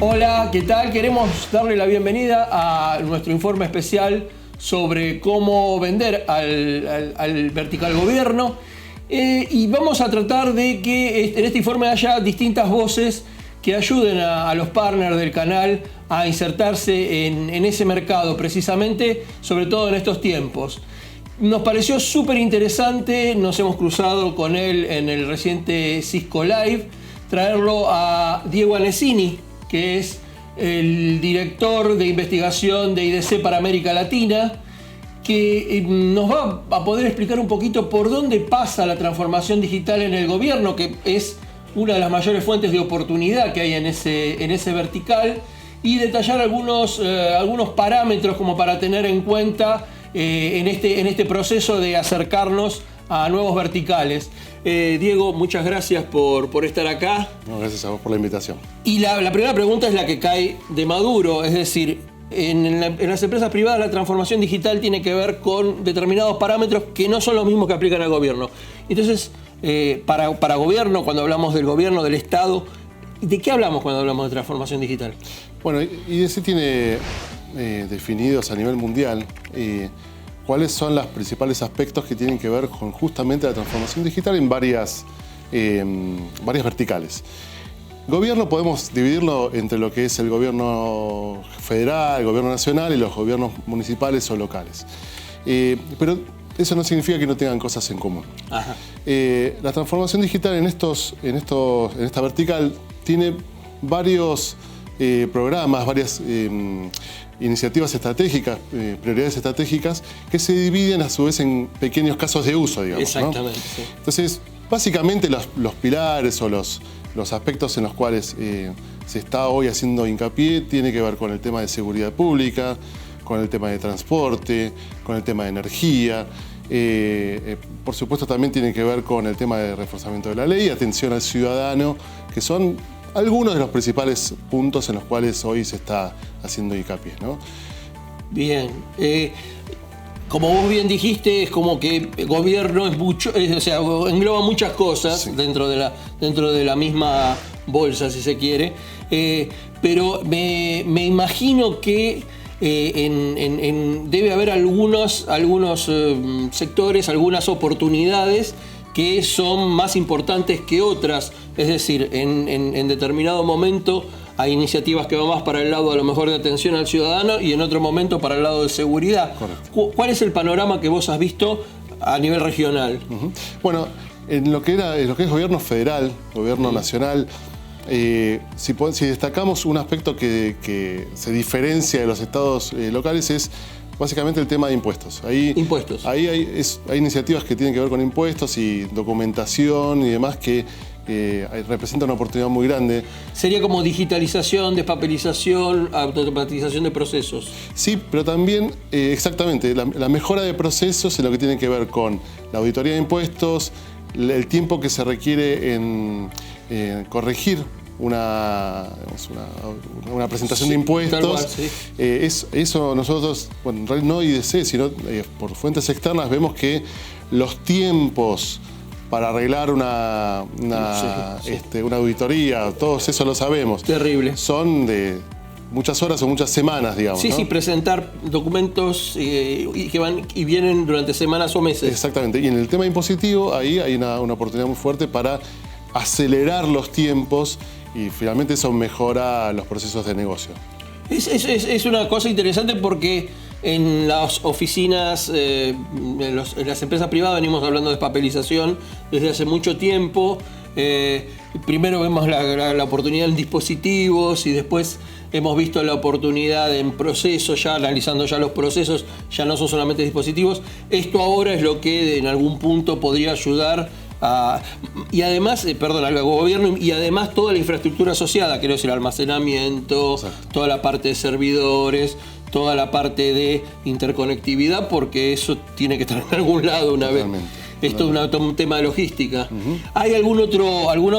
Hola, ¿qué tal? Queremos darle la bienvenida a nuestro informe especial sobre cómo vender al vertical gobierno. Y vamos a tratar de que en este informe haya distintas voces que ayuden a los partners del canal a insertarse en ese mercado precisamente, sobre todo en estos tiempos. Nos pareció súper interesante, nos hemos cruzado con él en el reciente Cisco Live, traerlo a Diego Anesini, que es el director de investigación de IDC para América Latina, que nos va a poder explicar un poquito por dónde pasa la transformación digital en el gobierno, que es una de las mayores fuentes de oportunidad que hay en ese vertical, y detallar algunos parámetros como para tener en cuenta en este proceso de acercarnos a nuevos verticales. Diego, muchas gracias por estar acá. No, gracias a vos por la invitación. Y la primera pregunta es la que cae de maduro, es decir, en las empresas privadas la transformación digital tiene que ver con determinados parámetros que no son los mismos que aplican al gobierno. Entonces, para gobierno, cuando hablamos del gobierno, del Estado, ¿de qué hablamos cuando hablamos de transformación digital? Bueno, IDC tiene definidos a nivel mundial cuáles son los principales aspectos que tienen que ver con justamente la transformación digital en varias verticales. Gobierno podemos dividirlo entre lo que es el gobierno federal, el gobierno nacional y los gobiernos municipales o locales. Pero eso no significa que no tengan cosas en común. Ajá. La transformación digital en esta vertical tiene varios programas, varias iniciativas estratégicas, prioridades estratégicas, que se dividen a su vez en pequeños casos de uso, digamos. Exactamente, ¿no? sí. Entonces, básicamente los pilares o los aspectos en los cuales se está hoy haciendo hincapié tiene que ver con el tema de seguridad pública, con el tema de transporte, con el tema de energía. Por supuesto también tiene que ver con el tema de reforzamiento de la ley, atención al ciudadano, que son algunos de los principales puntos en los cuales hoy se está haciendo hincapié, ¿no? Bien. Como vos bien dijiste, es como que el gobierno es mucho, o sea, engloba muchas cosas, sí, dentro de la misma bolsa, si se quiere. Pero me imagino que debe haber algunos sectores, algunas oportunidades que son más importantes que otras. Es decir, en determinado momento hay iniciativas que van más para el lado a lo mejor de atención al ciudadano y en otro momento para el lado de seguridad. Correcto. ¿Cuál es el panorama que vos has visto a nivel regional? Bueno, en lo que es gobierno federal, gobierno nacional, si destacamos un aspecto que se diferencia de los estados locales es básicamente el tema de impuestos. Ahí hay iniciativas que tienen que ver con impuestos y documentación y demás que representa una oportunidad muy grande. Sería como digitalización, despapelización, automatización de procesos. Sí, pero también, exactamente, la mejora de procesos en lo que tiene que ver con la auditoría de impuestos, el tiempo que se requiere en corregir una presentación de impuestos. Tal cual, sí. Eso nosotros, bueno, en realidad no IDC, sino por fuentes externas, vemos que los tiempos para arreglar una auditoría, todos eso lo sabemos. Terrible. Son de muchas horas o muchas semanas, digamos. Sí, ¿no? sí, presentar documentos que van y vienen durante semanas o meses. Exactamente. Y en el tema impositivo, ahí hay una oportunidad muy fuerte para acelerar los tiempos y finalmente eso mejora los procesos de negocio. Es una cosa interesante porque en las oficinas, en las empresas privadas venimos hablando de papelización desde hace mucho tiempo. Primero vemos la oportunidad en dispositivos y después hemos visto la oportunidad en procesos, ya analizando ya los procesos, ya no son solamente dispositivos. Esto ahora es lo que en algún punto podría ayudar y además, al gobierno y además toda la infraestructura asociada, quiero decir, almacenamiento, exacto, toda la parte de servidores, toda la parte de interconectividad, porque eso tiene que estar en algún lado una Totalmente. Vez. Esto es un tema de logística. ¿Hay alguna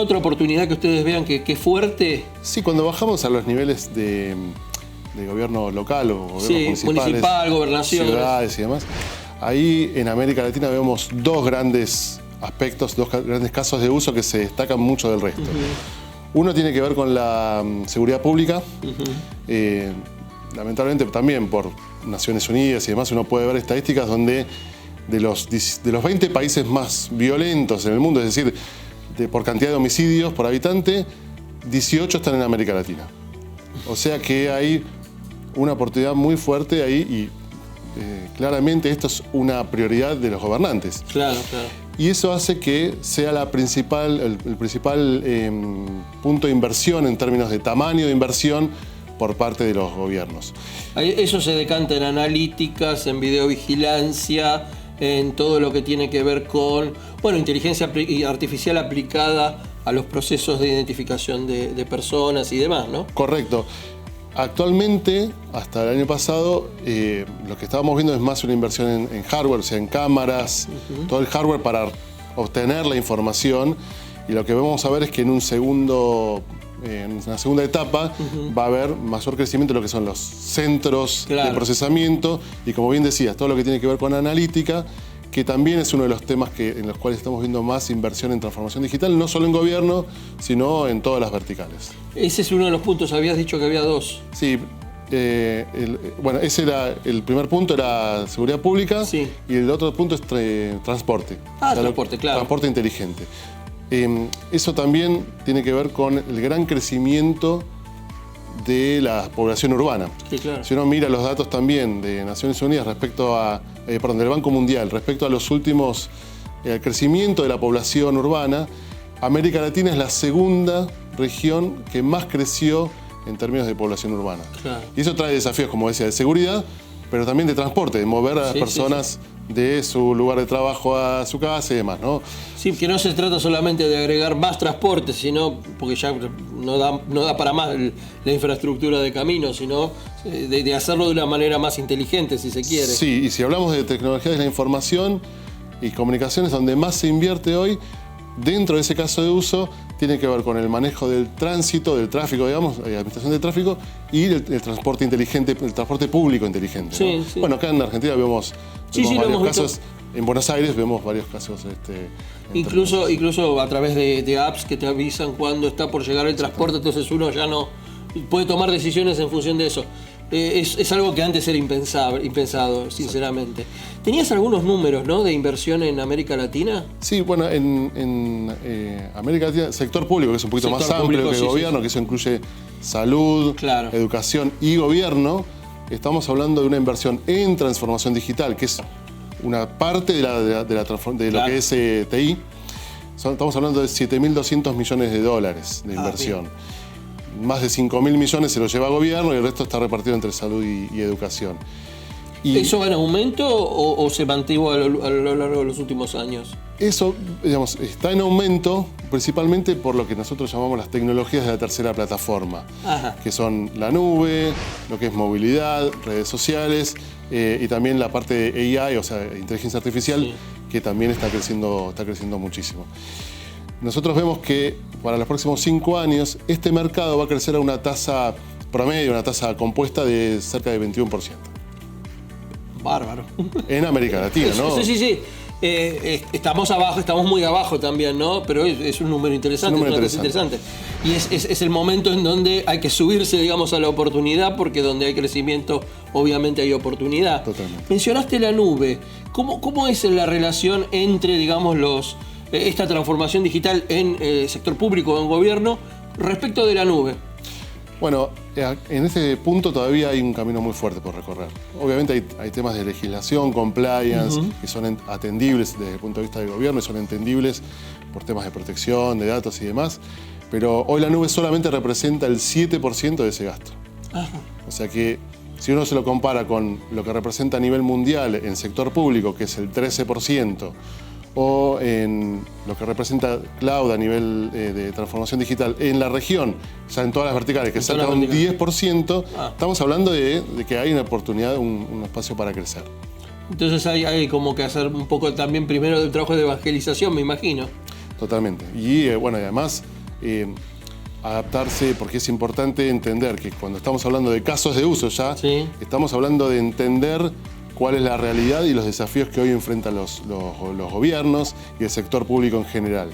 otra oportunidad que ustedes vean que es fuerte? Sí, cuando bajamos a los niveles de gobierno local o gobiernos municipal, gobernaciones, ciudades y demás, ahí en América Latina vemos dos grandes aspectos, dos grandes casos de uso que se destacan mucho del resto. Uno tiene que ver con la seguridad pública. Lamentablemente también por Naciones Unidas y demás uno puede ver estadísticas donde de los 20 países más violentos en el mundo, es decir, por cantidad de homicidios por habitante, 18 están en América Latina. O sea que hay una oportunidad muy fuerte ahí y claramente esto es una prioridad de los gobernantes. Claro, claro. Y eso hace que sea el principal punto de inversión en términos de tamaño de inversión por parte de los gobiernos. Eso se decanta en analíticas, en videovigilancia, en todo lo que tiene que ver con, bueno, inteligencia artificial aplicada a los procesos de identificación de personas y demás, ¿no? Correcto. Actualmente, hasta el año pasado, lo que estábamos viendo es más una inversión en hardware, o sea, en cámaras, todo el hardware para obtener la información. Y lo que vamos a ver es que en una segunda etapa va a haber mayor crecimiento de lo que son los centros de procesamiento y, como bien decías, todo lo que tiene que ver con analítica, que también es uno de los temas en los cuales estamos viendo más inversión en transformación digital, no solo en gobierno, sino en todas las verticales. Ese es uno de los puntos, habías dicho que había dos. Sí, bueno, ese era el primer punto, era seguridad pública, sí. Y el otro punto es transporte. Transporte, claro. Transporte inteligente. Eso también tiene que ver con el gran crecimiento de la población urbana. Sí, claro. Si uno mira los datos también de Naciones Unidas respecto a, del Banco Mundial, respecto a los últimos, el crecimiento de la población urbana, América Latina es la segunda región que más creció en términos de población urbana. Claro. Y eso trae desafíos, como decía, de seguridad, pero también de transporte, de mover a las personas de su lugar de trabajo a su casa y demás, ¿no? Sí, que no se trata solamente de agregar más transporte, sino, porque ya no da para más la infraestructura de caminos, sino de hacerlo de una manera más inteligente, si se quiere. Sí, y si hablamos de tecnologías de la información y comunicaciones, donde más se invierte hoy, dentro de ese caso de uso, tiene que ver con el manejo del tránsito, del tráfico, digamos, administración del tráfico y el transporte inteligente, el transporte público inteligente, ¿no? Sí. Bueno, acá en Argentina vemos varios casos. En Buenos Aires vemos varios casos. Incluso a través de apps que te avisan cuando está por llegar el transporte, entonces uno ya no puede tomar decisiones en función de eso. Es algo que antes era impensado, sinceramente. ¿Tenías algunos números, ¿no?, de inversión en América Latina? Sí, bueno, en América Latina, sector público, que es un poquito más amplio que el gobierno, que eso incluye salud, educación y gobierno, estamos hablando de una inversión en transformación digital, que es una parte de lo que es TI. Estamos hablando de 7.200 millones de dólares de inversión. Más de 5.000 millones se lo lleva gobierno y el resto está repartido entre salud y educación. ¿Eso va en aumento o se mantuvo a lo largo de los últimos años? Eso, digamos, está en aumento principalmente por lo que nosotros llamamos las tecnologías de la tercera plataforma, que son la nube, lo que es movilidad, redes sociales y también la parte de AI, o sea, inteligencia artificial, que también está creciendo muchísimo. Nosotros vemos que para los próximos 5 años este mercado va a crecer a una tasa promedio, una tasa compuesta de cerca de 21%. Bárbaro. En América Latina, ¿no? Sí. Estamos abajo, estamos muy abajo también, ¿no? Pero es un número interesante, interesante. Y es el momento en donde hay que subirse, digamos, a la oportunidad, porque donde hay crecimiento, obviamente hay oportunidad. Totalmente. Mencionaste la nube. ¿Cómo es la relación entre, digamos, esta transformación digital en sector público o en gobierno respecto de la nube? Bueno, en ese punto todavía hay un camino muy fuerte por recorrer. Obviamente hay temas de legislación, compliance, que son atendibles desde el punto de vista del gobierno y son entendibles por temas de protección, de datos y demás, pero hoy la nube solamente representa el 7% de ese gasto. O sea que si uno se lo compara con lo que representa a nivel mundial en sector público, que es el 13%, o en lo que representa cloud a nivel de transformación digital en la región, ya en todas las verticales, que salta un 10%, estamos hablando de que hay una oportunidad, un espacio para crecer. Entonces hay como que hacer un poco también primero del trabajo de evangelización, me imagino. Totalmente. Y bueno, y además adaptarse, porque es importante entender que cuando estamos hablando de casos de uso ya, estamos hablando de entender cuál es la realidad y los desafíos que hoy enfrentan los gobiernos y el sector público en general.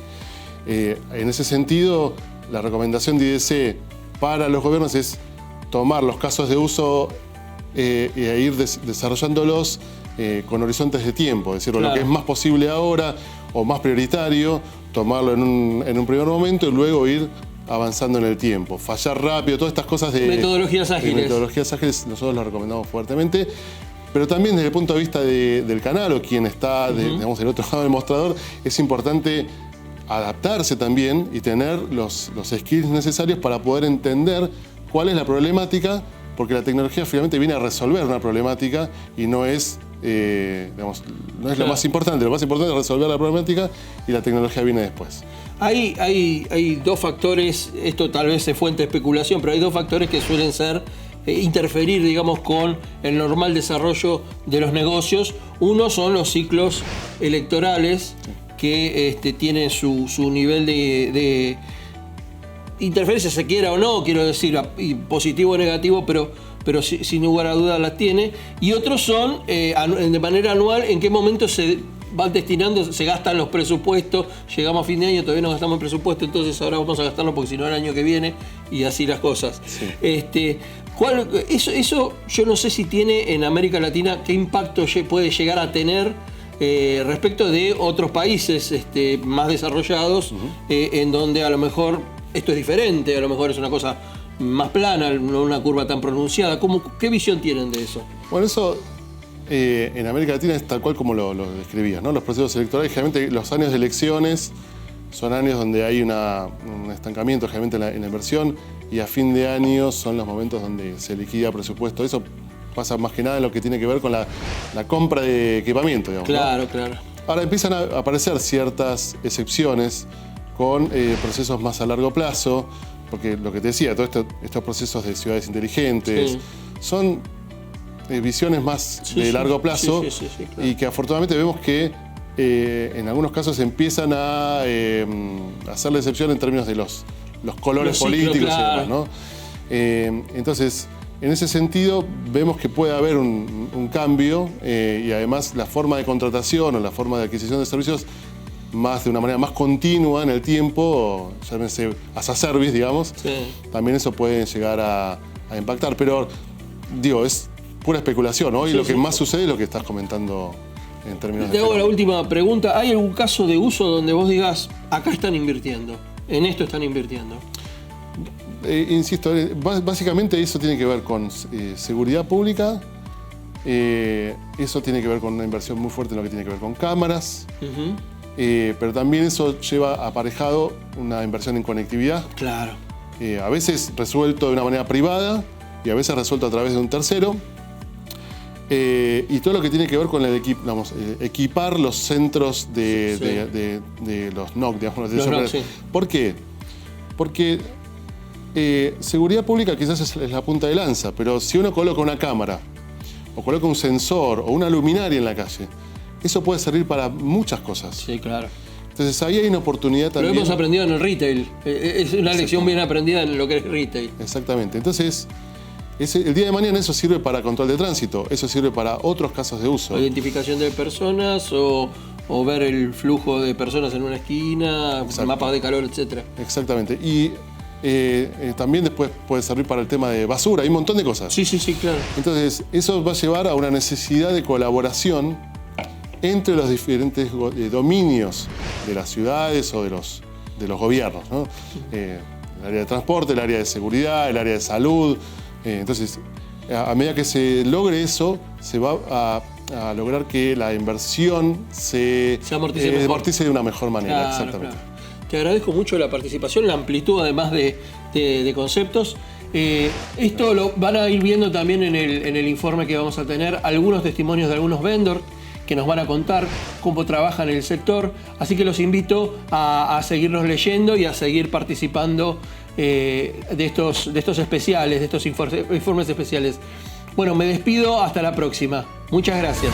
En ese sentido, la recomendación de IDC para los gobiernos es tomar los casos de uso e ir desarrollándolos con horizontes de tiempo. Es decir, lo que es más posible ahora o más prioritario, tomarlo en un primer momento y luego ir avanzando en el tiempo. Fallar rápido, todas estas cosas de metodologías ágiles. Metodologías ágiles nosotros las recomendamos fuertemente. Pero también desde el punto de vista del canal o quien está digamos, del otro lado del mostrador, es importante adaptarse también y tener los skills necesarios para poder entender cuál es la problemática, porque la tecnología finalmente viene a resolver una problemática y no es, digamos, no es lo más importante. Lo más importante es resolver la problemática y la tecnología viene después. Hay dos factores, esto tal vez es fuente de especulación, pero hay dos factores que suelen ser interferir, digamos, con el normal desarrollo de los negocios. Uno son los ciclos electorales, que tienen su nivel de interferencia, se quiera o no, quiero decir, positivo o negativo, pero sin lugar a dudas las tiene. Y otros son, de manera anual, en qué momento se van destinando, se gastan los presupuestos, llegamos a fin de año, todavía no gastamos el presupuesto, entonces ahora vamos a gastarlo porque si no el año que viene, y así las cosas. Sí. Eso yo no sé si tiene en América Latina, qué impacto puede llegar a tener respecto de otros países más desarrollados, en donde a lo mejor esto es diferente, a lo mejor es una cosa más plana, no una curva tan pronunciada. ¿Qué visión tienen de eso? Bueno, eso en América Latina es tal cual como lo describías, ¿no? Los procesos electorales, generalmente los años de elecciones son años donde hay un estancamiento generalmente en la inversión, y a fin de año son los momentos donde se liquida presupuesto. Eso pasa más que nada en lo que tiene que ver con la compra de equipamiento, digamos. Claro, ¿no? claro. Ahora empiezan a aparecer ciertas excepciones con procesos más a largo plazo, porque lo que te decía, todos estos procesos de ciudades inteligentes son visiones más de largo plazo, claro. Y que afortunadamente vemos que en algunos casos empiezan a hacer la excepción en términos de los colores políticos, claro. Y demás, ¿no? Entonces, en ese sentido, vemos que puede haber un cambio y además la forma de contratación o la forma de adquisición de servicios de una manera más continua en el tiempo, llámese as a service, digamos, también eso puede llegar a impactar. Pero, digo, es pura especulación. Hoy lo que más sucede es lo que estás comentando en términos de... Te hago la última pregunta. ¿Hay algún caso de uso donde vos digas, acá están invirtiendo, en esto están invirtiendo? Insisto, básicamente eso tiene que ver con seguridad pública, eso tiene que ver con una inversión muy fuerte en lo que tiene que ver con cámaras, pero también eso lleva aparejado una inversión en conectividad. Claro. A veces resuelto de una manera privada y a veces resuelto a través de un tercero. Y todo lo que tiene que ver con equipar los centros de los NOC, digamos. Los NOC, sí. ¿Por qué? Porque seguridad pública quizás es la punta de lanza, pero si uno coloca una cámara, o coloca un sensor, o una luminaria en la calle, eso puede servir para muchas cosas. Sí, claro. Entonces ahí hay una oportunidad también. Lo hemos aprendido en el retail. Es una lección bien aprendida en lo que es retail. Exactamente. Entonces, el día de mañana eso sirve para control de tránsito, eso sirve para otros casos de uso. Identificación de personas o ver el flujo de personas en una esquina, mapas de calor, etc. Exactamente. Y también después puede servir para el tema de basura, hay un montón de cosas. Sí, claro. Entonces, eso va a llevar a una necesidad de colaboración entre los diferentes dominios de las ciudades o de los gobiernos, ¿no? El área de transporte, el área de seguridad, el área de salud. Entonces, a medida que se logre eso, se va a lograr que la inversión se amortice de una mejor manera. Claro, exactamente. Claro. Te agradezco mucho la participación, la amplitud además de conceptos. Esto lo van a ir viendo también en el informe que vamos a tener, algunos testimonios de algunos vendors que nos van a contar cómo trabajan en el sector. Así que los invito a seguirnos leyendo y a seguir participando de estos especiales, de estos informes especiales. Bueno, me despido, hasta la próxima. Muchas gracias.